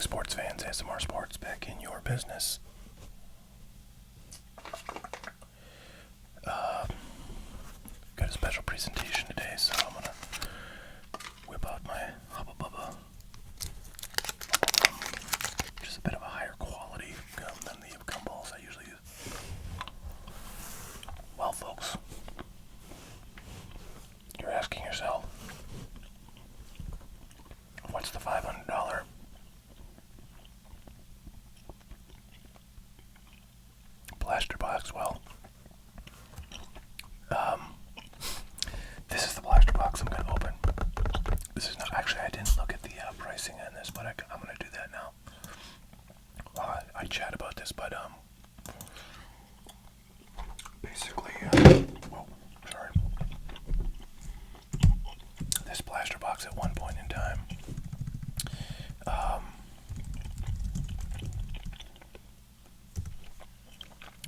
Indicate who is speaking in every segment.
Speaker 1: sports fans, ASMR Sports back in your business. Got a special presentation today, so I'm gonna whip out my Hubba Bubba. Just a bit of a higher quality gum than the gum balls I usually use. Well, folks, you're asking yourself, what's the $500 blaster box? Well, this is the blaster box I'm going to open. This is not, actually I didn't look at the pricing on this, but I'm going to do that now. I chat about this, but basically, whoa, sorry. This blaster box at one point in time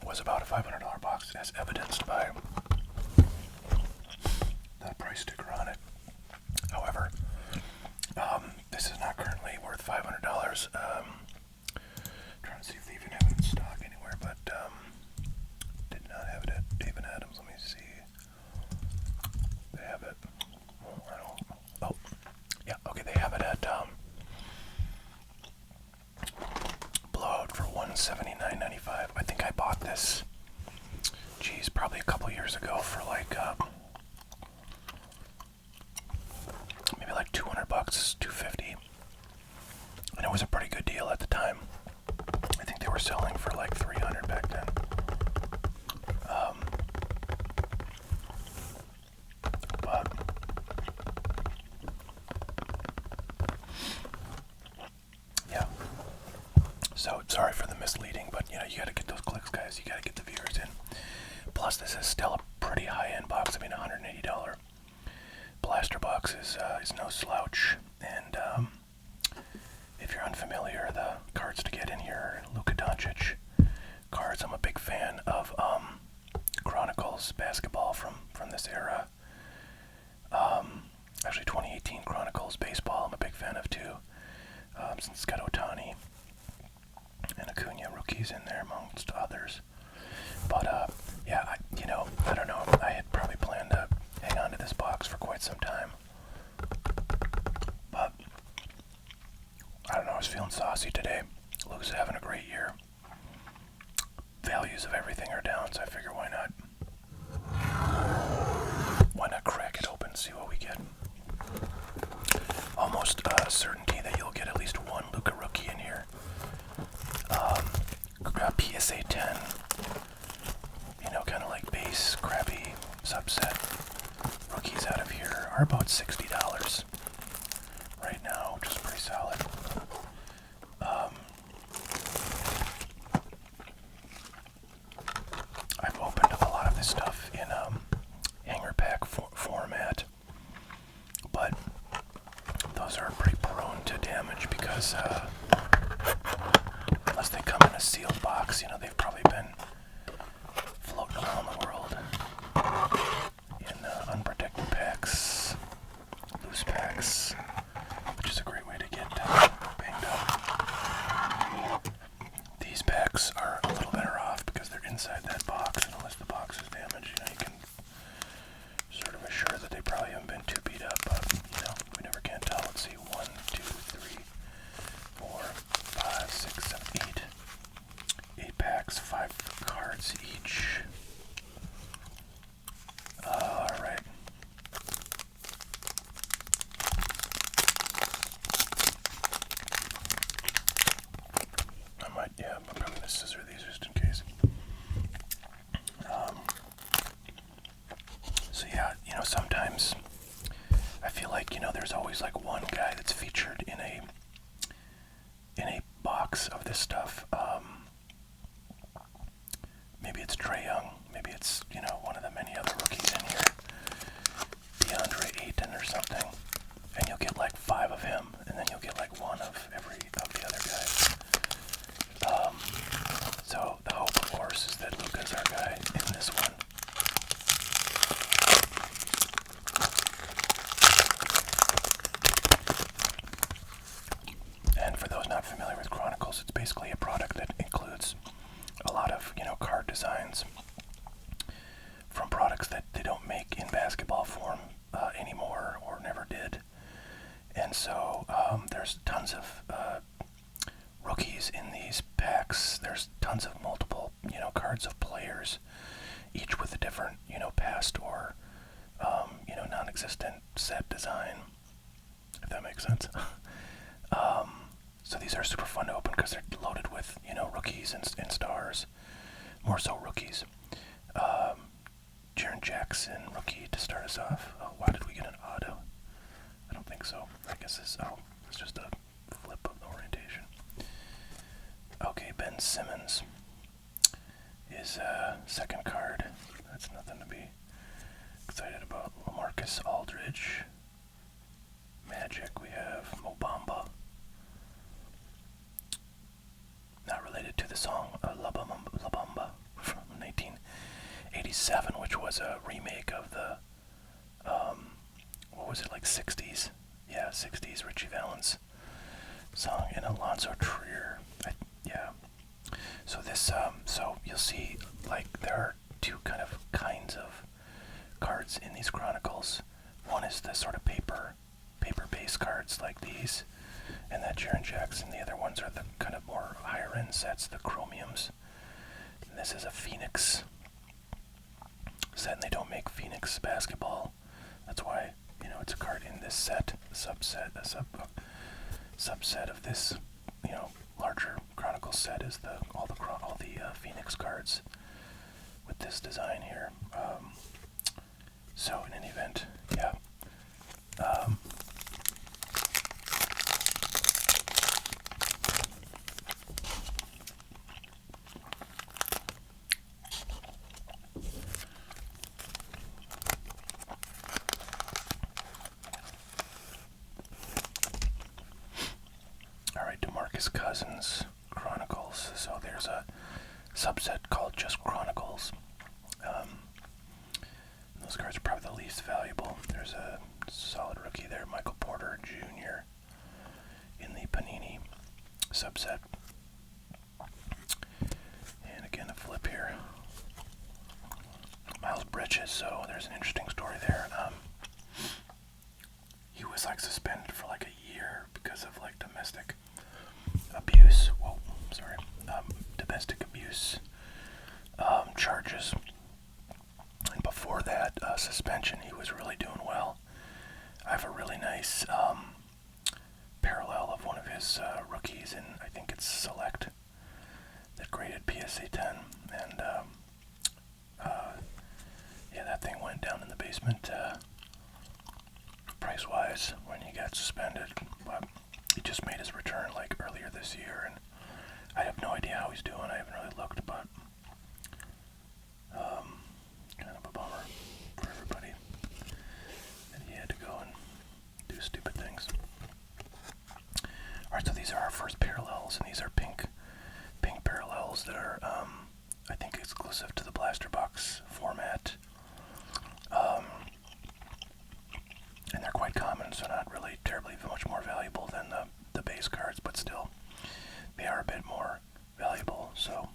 Speaker 1: was about a $500 box, as evidenced by the price sticker on it. However, this is not currently worth $500. Trying to see if they even have it in stock anywhere, but did not have it at David Adams. Let me see. They have it. Oh, yeah. Okay, they have it at Blowout for $179.95. I think I bought this. Geez, probably a couple years ago for like maybe like $200, $250, and it was a pretty good deal at the time. I think they were selling for like $300 back then. But yeah. So sorry for the misleading, but you know you got to get those clicks, guys. You got to get the viewers in. Plus, this is still a pretty high-end box. I mean, $180 blaster box is no slouch. And if you're unfamiliar, the cards to get in here are Luka Doncic cards. I'm a big fan of Chronicles basketball from this era. Actually, 2018 Chronicles baseball I'm a big fan of too, since it's got Ohtani and Acuna rookies in there amongst others. But yeah, I don't know. I had probably planned to hang on to this box for quite some time. But I don't know, I was feeling saucy today. Luke's having a great year. Values of everything are down, so I figure why not? Why not crack it open and see what we get? Almost certainty that you'll get at least one Luka rookie in here. PSA 10. Kind of like base, crappy subset rookies out of here are about $60 right now, which is pretty solid. I've opened a lot of this stuff in hanger pack format, but those are pretty prone to damage because unless they come in a sealed box, they've probably been floating around the world in unprotected packs, loose packs, which is a great way to get banged up. These packs are a little better off because they're inside that box, and unless the box is damaged, you can sort of assure that they probably haven't been too beat up, but we never can tell. Let's see, 1, 2, 3, 4, 5, 6, 7, 8. 8 packs, 5 cards each. Alright. I'm probably gonna scissor these just in case. So yeah, sometimes I feel like, there's always like one guy that's featured in a box of this stuff. Maybe it's Trae Young, maybe it's, one of the many other rookies in here, DeAndre Ayton or something, and you'll get like 5 of him, and then you'll get like 1 of every of the other guys. So the hope, of course, is that Luka's our guy in this one. products that they don't make in basketball form anymore, or never did. And so there's tons of rookies in these packs. There's tons of multiple, cards of players, each with a different, past or, non-existent set design, if that makes sense. So these are super fun to open because they're loaded with, rookies and stars. More so rookies. Jaren Jackson, rookie to start us off. Oh, why did we get an auto? I don't think so. I guess it's just a flip of the orientation. Okay, Ben Simmons is second card. That's nothing to be excited about. LaMarcus Aldridge. Magic, we have Mo Bamba. Not related to the song La Bamba from 1987, which was a remake of the, what was it, like 60s? Yeah, 60s Richie Valens song, and Alonzo Trier. Yeah. So this, so you'll see, like, there are two kinds of cards in these chronicles. One is the sort of paper-based cards like these, and that Jaren Jackson. The other ones are the kind of more higher-end sets, the chromiums. And this is a Phoenix set, and they don't make Phoenix basketball. That's why, it's a card in this set, a subset of this, larger chronicle set is all the Phoenix cards with this design here. So in any event, yeah. Alright, DeMarcus Cousins Chronicles. So there's a subset called just Chronicles. Those cards are probably the least valuable. There's a solid rookie there, Michael Porter Jr. in the Panini subset. And again, a flip here. Miles Bridges, so there's an interesting story there. He was suspended for a year because of domestic abuse. Domestic abuse charges. And before that suspension, he was really doing well. I have a really nice parallel of one of his rookies, and I think it's Select, that graded PSA 10, and yeah, that thing went down in the basement price-wise when he got suspended. But he just made his return earlier this year, and I have no idea how he's doing. I haven't really looked, but kind of a bummer for everybody that he had to go and do stupid things. Alright, so these are our first parallels, and these are pink parallels that are, I think, exclusive to the Blaster Box format. And they're quite common, so not really terribly much more valuable than the base cards, but still, they are a bit more valuable, so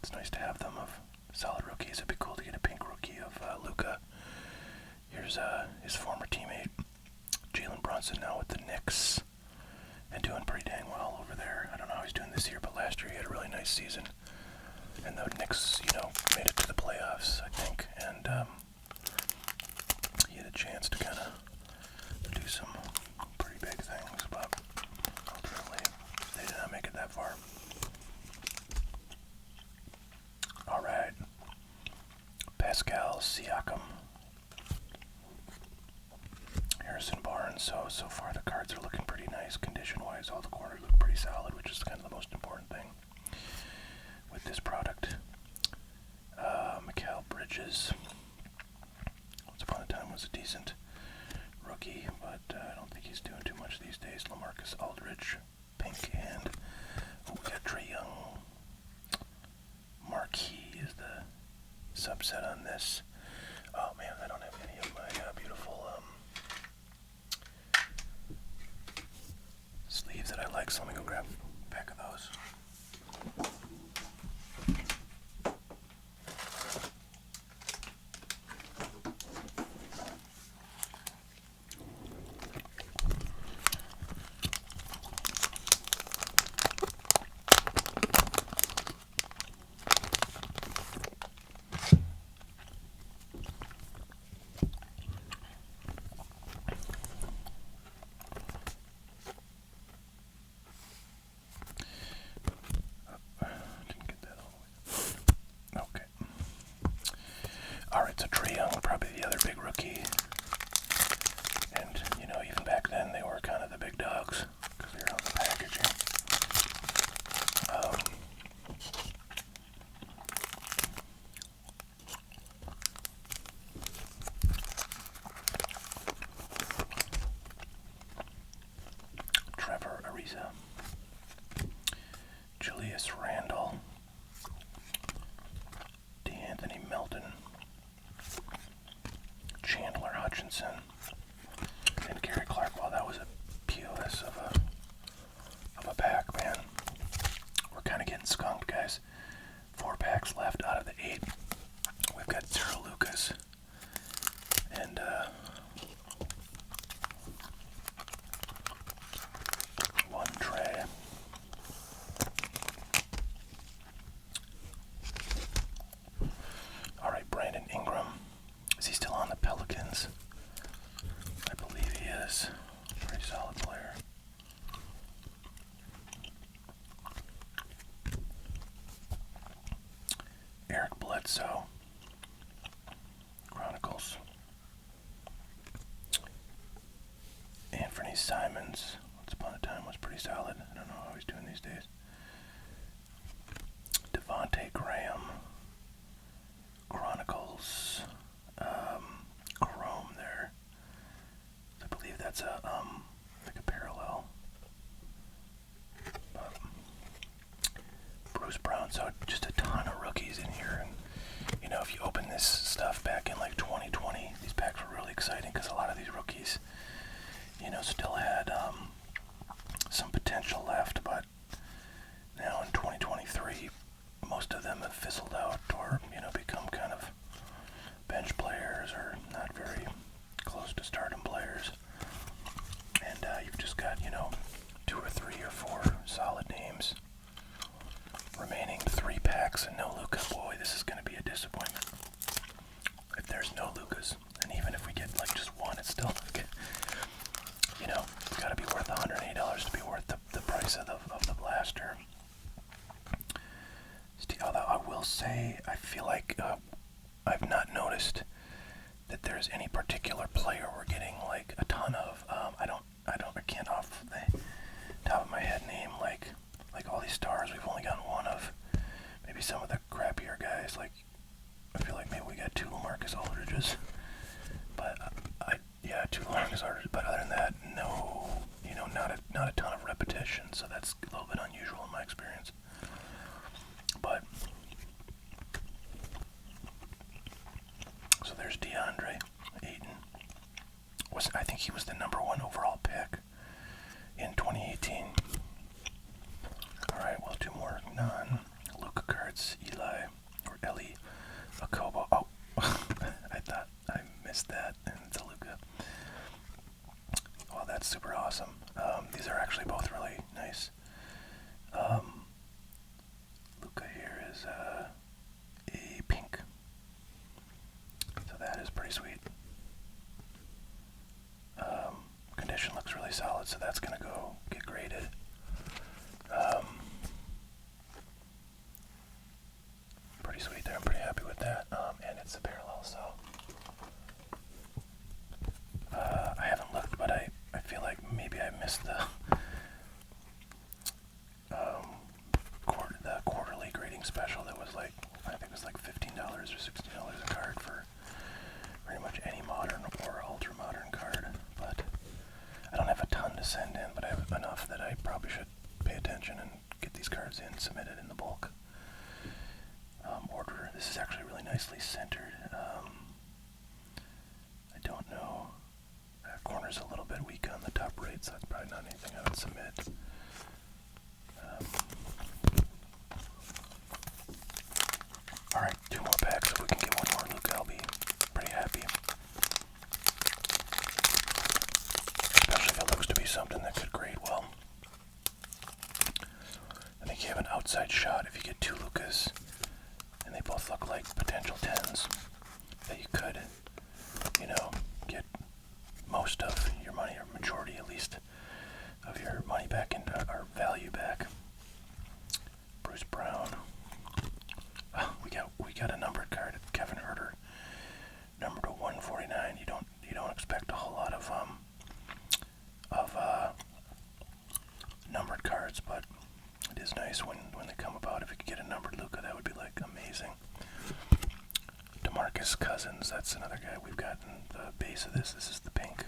Speaker 1: it's nice to have them of solid rookies. It'd be cool to get a pink rookie of Luka. Here's his former teammate, Jalen Brunson, now with the Knicks, and doing pretty dang well over there. I don't know how he's doing this year, but last year he had a really nice season. And the Knicks, made it to the playoffs, I think, and he had a chance to kind of do some pretty big things, but ultimately they did not make it that far. Alright, Pascal Siakam, Harrison Barnes. So far the cards are looking pretty nice condition-wise. All the corners look pretty solid, which is kind of the most important thing with this product. Mikal Bridges, once upon a time, was a decent rookie, but I don't think he's doing too much these days. LaMarcus Aldridge, pink, and we got Trae Young. Marquee is the subset on this. Oh man, I don't have any of my beautiful sleeves that I like, so let me go grab a pack of those. it's a Trae Young, probably the other big rookie. And, you know, even back then they were kind of the big dogs because they were on the packaging. Trevor Ariza, Julius Randle, DeAnthony Melton, Chandler Hutchinson, and Gary Clark. Well, that was a POS of a pack, man. We're kind of getting skunked, guys. 4 packs left out of the 8. We've got 0 Lucas and 1 Trae. All right, Brandon Ingram. Is he still on the Pelicans? I believe he is. Pretty solid player. Eric Bledsoe. Chronicles. Anthony Simons. Once upon a time was pretty solid. I don't know how he's doing these days. Devontae Graham. Chronicles. Chrome there. I believe that's a like a parallel. Bruce Brown. So just a ton of rookies in here, and you know, if you open this stuff back in like 2020, these packs were really exciting because a lot of these rookies, you know, still had some potential left, but now in 2023, most of them have fizzled out or, you know, become kind of bench players or not very close to stardom players. And you've just got, you know, 2 or 3 or 4 solid names remaining. 3 packs and no Luka. Boy, this is going to be a disappointment if there's no Lucas. And even if we get like just 1, it's still like, you know, it's got to be worth $108 to be worth the price of the blaster. Although I will say, I feel like I've not noticed that there's any particular player we're getting like a ton of. I can't off the top of my head name like all these stars we've only gotten 1 of. Maybe some of the crappier guys, like I feel like maybe we got 2 Marcus Aldridges, but 2 Marcus Aldridges. But other than that, no, you know, not a ton of repetition. So that's a little bit unusual in my experience. But so there's DeAndre Ayton. I think he was the number 1 overall pick in 2018. All right, well, 2 more non-Luka cards. Eli Akobo. Oh, I thought I missed that, and it's a Luka. Well, that's super awesome. These are actually both really nice. Luka here is a pink, so that is pretty sweet. Condition looks really solid, so that's gonna go get graded. Pretty sweet there. I'm pretty happy with that. And it's a parallel, so I haven't looked, but I feel like maybe I missed the quarterly grading special that was like, I think it was like $15 or $16 a card for pretty much any modern or ultra modern card. But I don't have a ton to send in, but I have enough that I probably should pay attention and get these cards in, submitted in the bulk order. This is actually really nicely centered. I don't know. Corner's a little bit weak on the top right, so that's probably not anything I would submit. Alright, 2 more packs. If we can get 1 more Luka, I'll be pretty happy. Especially if it looks to be something that could grade well. I think you have an outside shot if you get 2 Lukas, and they both look like potential 10s, that you could, you know, get most of your money, or majority at least, of your money back into, or value back. Bruce Brown. Oh, we got a numbered Marcus Cousins, that's another guy we've gotten the base of this. This is the pink.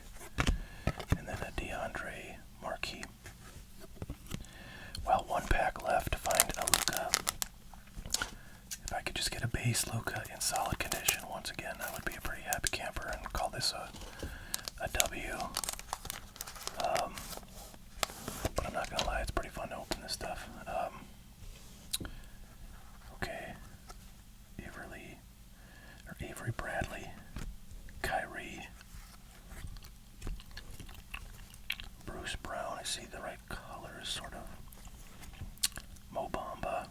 Speaker 1: And then a DeAndre Marquis. Well, one pack left to find a Luka. If I could just get a base Luka in solid condition once again, I would be a pretty happy camper and call this a W. But I'm not gonna lie, it's pretty fun to open this stuff. Okay. Avery Bradley, Kyrie, Bruce Brown. I see the right colors, sort of. Mo Bamba.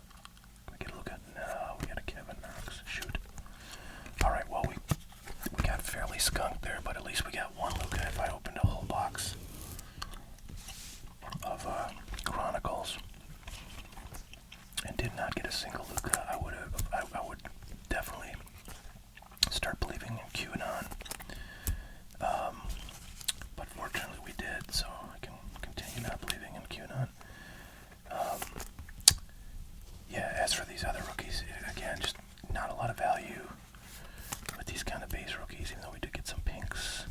Speaker 1: Can we get a look at? No, we got a Kevin Knox. Shoot. All right. Well, we got fairly skunked there, but at least we got one Luka. If I opened a whole box of Chronicles and did not get a single Luka, I would definitely start believing in QAnon. But fortunately we did, so I can continue not believing in QAnon. Yeah, as for these other rookies, again, just not a lot of value with these kind of base rookies, even though we did get some pinks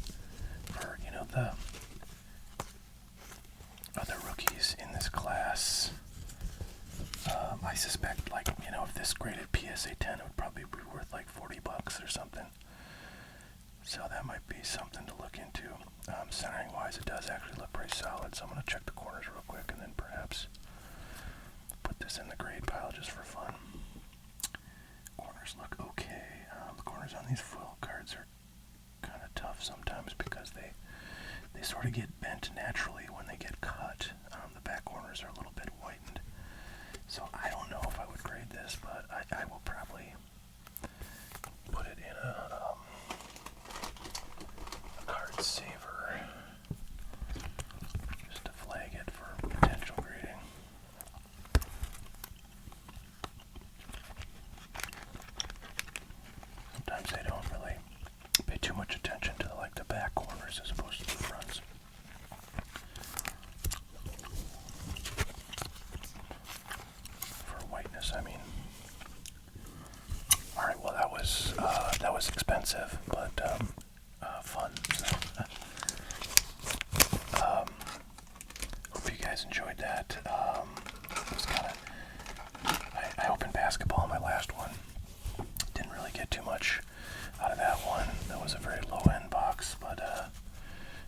Speaker 1: for, the other rookies in this class. I suspect, if this graded PSA 10, it would probably be worth like $40 or something. So that might be something to look into. Centering wise, it does actually look pretty solid, so I'm going to check the corners real quick and then perhaps put this in the grade pile just for fun. Corners look okay. The corners on these foil cards are kind of tough sometimes because they sort of get bent naturally when they get cut. The back corners are a little bit whitened. So I don't know if I would grade this, but I will probably put it in a card saver just to flag it for potential grading. Sometimes they don't really pay too much attention to the back corners as opposed to the fronts. For whiteness, I mean. All right, well that was expensive, but fun. So, hope you guys enjoyed that. It was kind of. I opened basketball in my last one. Didn't really get too much out of that one. That was a very low-end box, but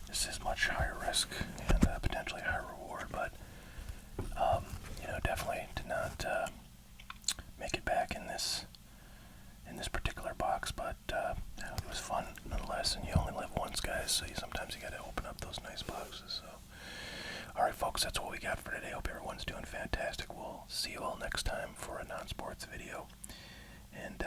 Speaker 1: this is much higher risk and potentially higher reward. But definitely did not make it back in this particular box. But it was fun nonetheless. And you only live once, guys, so sometimes you got to open up those nice boxes. So, all right, folks, that's what we got for today. Hope everyone's doing fantastic. We'll see you all next time for a non-sports video. And